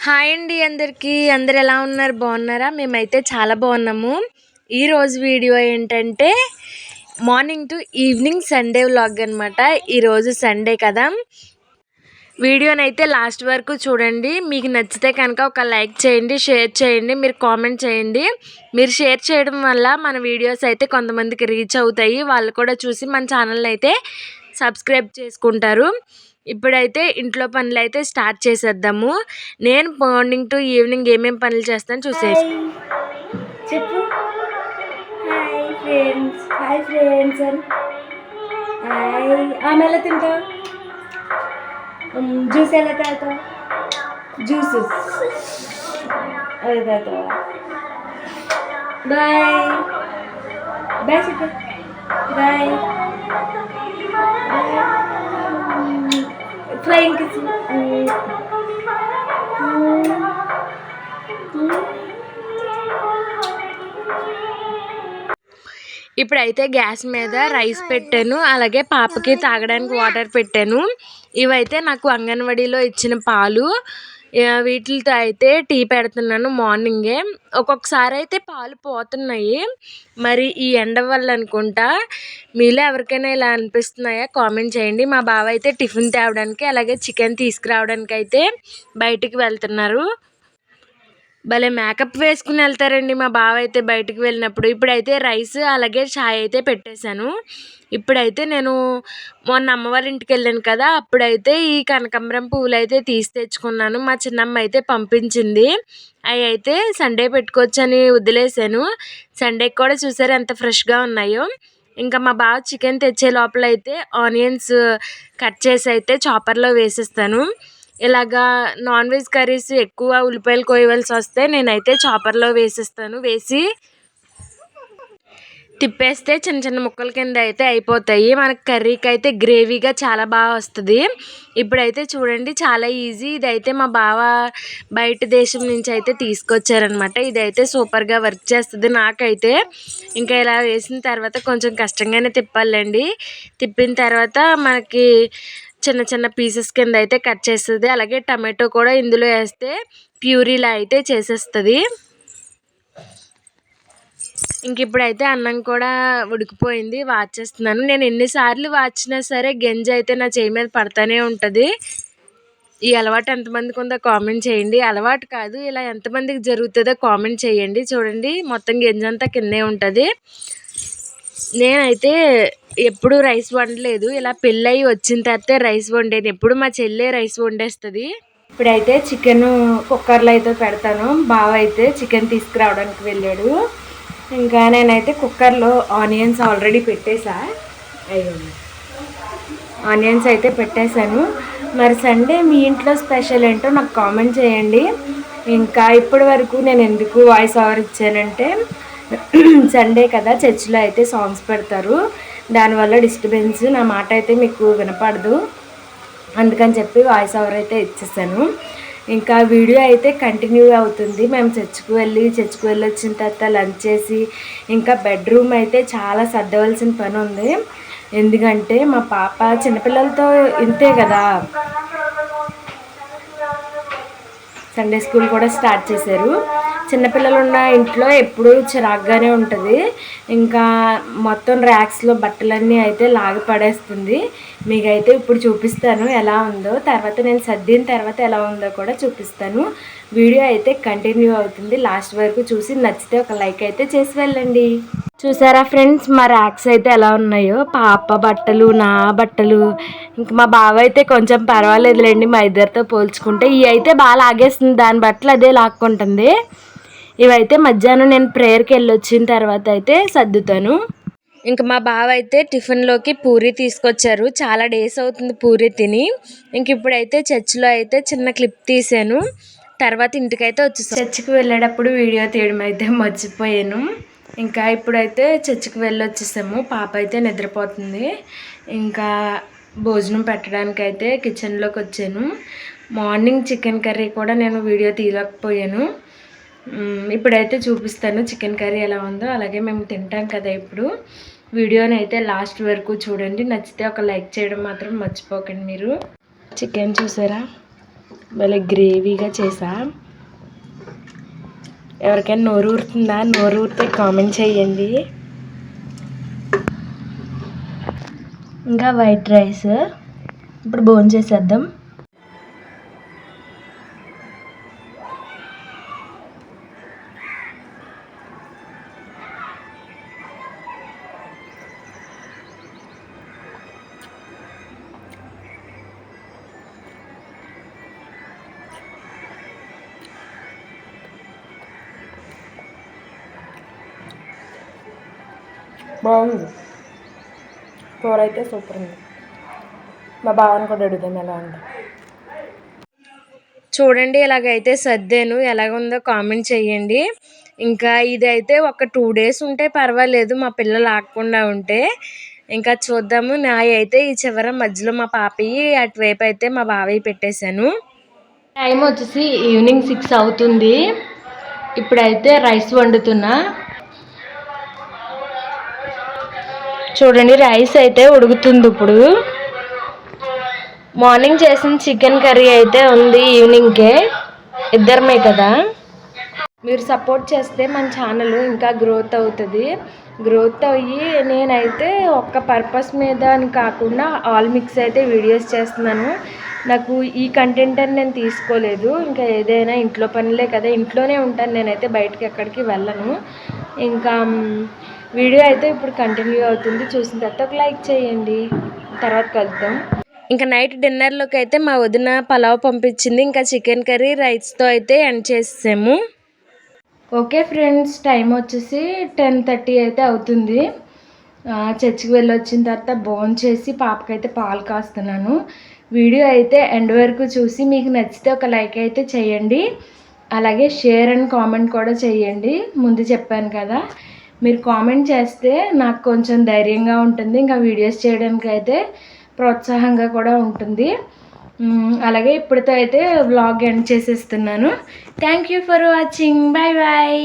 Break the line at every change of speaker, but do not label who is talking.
Hi అండి అందరికీ. అందరు ఎలా ఉన్నారు? బాగున్నారా? మేమైతే చాలా బాగున్నాము. ఈరోజు వీడియో ఏంటంటే morning to evening Sunday vlog అనమాట. ఈరోజు సండే కదా. వీడియోనైతే లాస్ట్ వరకు చూడండి. మీకు నచ్చితే కనుక ఒక లైక్ చేయండి, షేర్ చేయండి, మీరు కామెంట్ చేయండి. మీరు షేర్ చేయడం వల్ల మన వీడియోస్ అయితే కొంతమందికి రీచ్ అవుతాయి. వాళ్ళు కూడా చూసి మన ఛానల్ని అయితే సబ్స్క్రైబ్ చేసుకుంటారు. ఇప్పుడైతే ఇంట్లో పనులు అయితే స్టార్ట్ చేసేద్దాము. నేను మార్నింగ్ టు ఈవినింగ్ ఏమేమి పనులు చేస్తాను చూసేసి
చెప్పు. హాయ్ ఫ్రెండ్స్ అని హాయ్. ఆమె ఎలా తింటావు? జ్యూస్ ఎలా తాగుతావు? జ్యూస్ అది తాగుతావా? బాయ్ బాయ్ చెప్పు. Bye flying kiss.
ఇప్పుడైతే గ్యాస్ మీద రైస్ పెట్టాను, అలాగే పాపకి తాగడానికి వాటర్ పెట్టాను. ఇవైతే నాకు అంగన్వాడీలో ఇచ్చిన పాలు. వీటితో అయితే టీ పెడుతున్నాను మార్నింగే. ఒక్కొక్కసారి అయితే పాలు పోతున్నాయి, మరి ఈ ఎండ వల్ల అనుకుంటా. మీలో ఎవరికైనా ఇలా అనిపిస్తున్నాయా? కామెంట్ చేయండి. మా బావ అయితే టిఫిన్ తేవడానికి అలాగే చికెన్ తీసుకురావడానికి అయితే బయటికి వెళ్తున్నారు. భలే మేకప్ వేసుకుని వెళ్తారండి మా బావ అయితే బయటికి వెళ్ళినప్పుడు. ఇప్పుడైతే రైస్ అలాగే చాయ్ అయితే పెట్టేశాను. ఇప్పుడైతే నేను మొన్న అమ్మవారి ఇంటికి వెళ్ళాను కదా, అప్పుడైతే ఈ కనకాంబరం పువ్వులు అయితే తీసి తెచ్చుకున్నాను. మా చిన్నమ్మ అయితే పంపించింది. అవి అయితే సండే పెట్టుకోవచ్చని వదిలేసాను. సండేకి కూడా చూసారు ఎంత ఫ్రెష్గా ఉన్నాయో. ఇంకా మా బావ చికెన్ తెచ్చే లోపల అయితే ఆనియన్స్ కట్ చేసి అయితే చాపర్లో వేసేస్తాను. ఇలాగా నాన్ వెజ్ కర్రీస్ ఎక్కువ ఉల్లిపాయలు కోయవలసి వస్తే నేనైతే చాపర్లో వేసేస్తాను. వేసి తిప్పేస్తే చిన్న చిన్న ముక్కల కింద అయితే అయిపోతాయి. మనకి కర్రీకి అయితే గ్రేవీగా చాలా బాగా వస్తుంది. ఇప్పుడైతే చూడండి చాలా ఈజీ. ఇదైతే మా బావ బయట దేశం నుంచి అయితే తీసుకొచ్చారనమాట. ఇదైతే సూపర్గా వర్క్ చేస్తుంది. నాకైతే ఇంకా ఇలా వేసిన తర్వాత కొంచెం కష్టంగానే తిప్పాలండి. తిప్పిన తర్వాత మనకి చిన్న చిన్న పీసెస్ కింద అయితే కట్ చేస్తుంది. అలాగే టమాటో కూడా ఇందులో వేస్తే ప్యూరీలా అయితే చేసేస్తుంది. ఇంక ఇప్పుడైతే అన్నం కూడా ఉడికిపోయింది. వాచేస్తున్నాను. నేను ఎన్నిసార్లు వాచినా సరే గంజి అయితే నా చేయి మీద పడతానే ఉంటుంది. ఈ అలవాటు ఎంతమందికి ఉందో కామెంట్ చేయండి. అలవాటు కాదు, ఇలా ఎంతమందికి జరుగుతుందో కామెంట్ చేయండి. చూడండి మొత్తం గంజి అంతా కిందే ఉంటుంది. నేనైతే ఎప్పుడు రైస్ వండలేదు. ఇలా పెళ్ళయి వచ్చిన తర్వాత రైస్ వండాను. ఎప్పుడు మా చెల్లె రైస్ వండేస్తుంది.
ఇప్పుడైతే చికెన్ కుక్కర్లో అయితే పెడతాను. బావ అయితే చికెన్ తీసుకురావడానికి వెళ్ళాడు. ఇంకా నేనైతే కుక్కర్లో ఆనియన్స్ ఆల్రెడీ పెట్టేసా. అయ్యో, ఆనియన్స్ అయితే పెట్టేశాను. మరి సండే మీ ఇంట్లో స్పెషల్ ఏంటో నాకు కామెంట్ చేయండి. ఇంకా ఇప్పటి వరకు నేను ఎందుకు వాయిస్ ఓవర్ ఇచ్చానంటే సండే కదా, చర్చిలో అయితే సాంగ్స్ పెడతారు. దానివల్ల డిస్టర్బెన్స్, నా మాట అయితే మీకు వినపడదు. అందుకని చెప్పి వాయిస్ ఓవర్ అయితే ఇచ్చేసాను. ఇంకా వీడియో అయితే కంటిన్యూ అవుతుంది. మేము చర్చికి వెళ్ళి వచ్చిన తర్వాత లంచ్ చేసి ఇంకా బెడ్రూమ్ అయితే చాలా సర్దవలసిన పని ఉంది. ఎందుకంటే మా పాప చిన్నపిల్లలతో ఇంతే కదా, సండే స్కూల్ కూడా స్టార్ట్ చేశారు. చిన్నపిల్లలు ఉన్న ఇంట్లో ఎప్పుడూ చిరాగ్గానే ఉంటుంది. ఇంకా మొత్తం ర్యాక్స్లో బట్టలన్నీ అయితే లాగి పడేస్తుంది. మీకైతే ఇప్పుడు చూపిస్తాను ఎలా ఉందో, తర్వాత నేను సర్దిన తర్వాత ఎలా ఉందో కూడా చూపిస్తాను. వీడియో అయితే కంటిన్యూ అవుతుంది. లాస్ట్ వరకు చూసి నచ్చితే ఒక లైక్ అయితే చేసి వెళ్ళండి. చూసారా ఫ్రెండ్స్, మా ర్యాక్స్ అయితే ఎలా ఉన్నాయో. పాప బట్టలు, నా బట్టలు, ఇంకా మా బావ అయితే కొంచెం పర్వాలేదులేండి మా ఇద్దరితో పోల్చుకుంటే. ఇవి అయితే బాగా లాగేస్తుంది, దాని బట్టలు అదే లాక్కుంటుంది. ఇవైతే మధ్యాహ్నం నేను ప్రేయర్కి వెళ్ళి వచ్చిన తర్వాత అయితే సర్దుతాను.
ఇంకా మా బావ అయితే టిఫిన్లోకి పూరి తీసుకొచ్చారు. చాలా డేస్ అవుతుంది పూరి తిని. ఇంక ఇప్పుడైతే చర్చిలో అయితే చిన్న క్లిప్ తీసాను. తర్వాత ఇంటికైతే వచ్చేసాను.
చర్చికి వెళ్ళేటప్పుడు వీడియో తీయడం అయితే మర్చిపోయాను. ఇంకా ఇప్పుడైతే చర్చికి వెళ్ళి వచ్చేసాము. పాప అయితే నిద్రపోతుంది. ఇంకా భోజనం పెట్టడానికి అయితే కిచెన్లోకి వచ్చాను. మార్నింగ్ చికెన్ కర్రీ కూడా నేను వీడియో తీయలేకపోయాను. ఇప్పుడైతే చూపిస్తాను చికెన్ కర్రీ ఎలా ఉందో. అలాగే మేము తింటాం కదా ఇప్పుడు. వీడియోని అయితే లాస్ట్ వరకు చూడండి. నచ్చితే ఒక లైక్ చేయడం మాత్రం మర్చిపోకండి. మీరు చికెన్ చూసారా, భలే గ్రేవీగా చేసా. ఎవరికైనా నోరు ఊరుతుందా? నోరు ఊరితే కామెంట్ చేయండి. ఇంకా వైట్ రైస్. ఇప్పుడు భోంచేసేద్దాం. బాగుంది. కూర అయితే సూపర్ ఉంది. మా బావని కూడా అడుగుదాం ఎలా ఉంది.
చూడండి, ఇలాగైతే సర్దాను. ఎలాగుందో కామెంట్ చేయండి. ఇంకా ఇదైతే ఒక 2 days ఉంటే పర్వాలేదు, మా పిల్లలు ఆగకుండా ఉంటే. ఇంకా చూద్దాము. నా అయితే ఈ చివర మధ్యలో మా పాపయ్యి, అటువైపు అయితే మా బావయ్య పెట్టేశాను.
టైం వచ్చేసి ఈవినింగ్ 6 అవుతుంది. ఇప్పుడైతే రైస్ వండుతున్నా. చూడండి, రైస్ అయితే ఉడుకుతుంది ఇప్పుడు. మార్నింగ్ చేసిన చికెన్ కర్రీ అయితే ఉంది ఈవినింగ్కే. ఇద్దరమే కదా. మీరు సపోర్ట్ చేస్తే మన ఛానల్ ఇంకా గ్రోత్ అవుతుంది. గ్రోత్ అయ్యి నేనైతే ఒక్క పర్పస్ మీద అని కాకుండా ఆల్ మిక్స్ అయితే వీడియోస్ చేస్తున్నాను. నాకు ఈ కంటెంట్ అని నేను తీసుకోలేదు. ఇంకా ఏదైనా ఇంట్లో పనులే కదా, ఇంట్లోనే ఉంటాను నేనైతే, బయటకి ఎక్కడికి వెళ్ళను. ఇంకా వీడియో అయితే ఇప్పుడు కంటిన్యూ అవుతుంది. చూసిన తర్వాత ఒక లైక్ చేయండి. తర్వాత కలుద్దాం.
ఇంకా నైట్ డిన్నర్లోకి అయితే మా వదిన పలావ్ పంపించింది. ఇంకా చికెన్ కర్రీ రైస్తో అయితే ఎండ్ చేసాము.
ఓకే ఫ్రెండ్స్, టైం వచ్చేసి 10:30 అయితే అవుతుంది. చర్చికి వెళ్ళి వచ్చిన తర్వాత భోంచేసి పాపకైతే పాలు కాస్తున్నాను. వీడియో అయితే ఎండ్ వరకు చూసి మీకు నచ్చితే ఒక లైక్ అయితే చేయండి. అలాగే షేర్ అండ్ కామెంట్ కూడా చేయండి. ముందు చెప్పాను కదా, మీరు కామెంట్ చేస్తే నాకు కొంచెం ధైర్యంగా ఉంటుంది. ఇంకా వీడియోస్ చేయడానికి అయితే ప్రోత్సాహంగా కూడా ఉంటుంది. అలాగే ఇప్పుడుతో అయితే వ్లాగ్ ఎండ్ చేసేస్తున్నాను. Thank you for watching. Bye bye.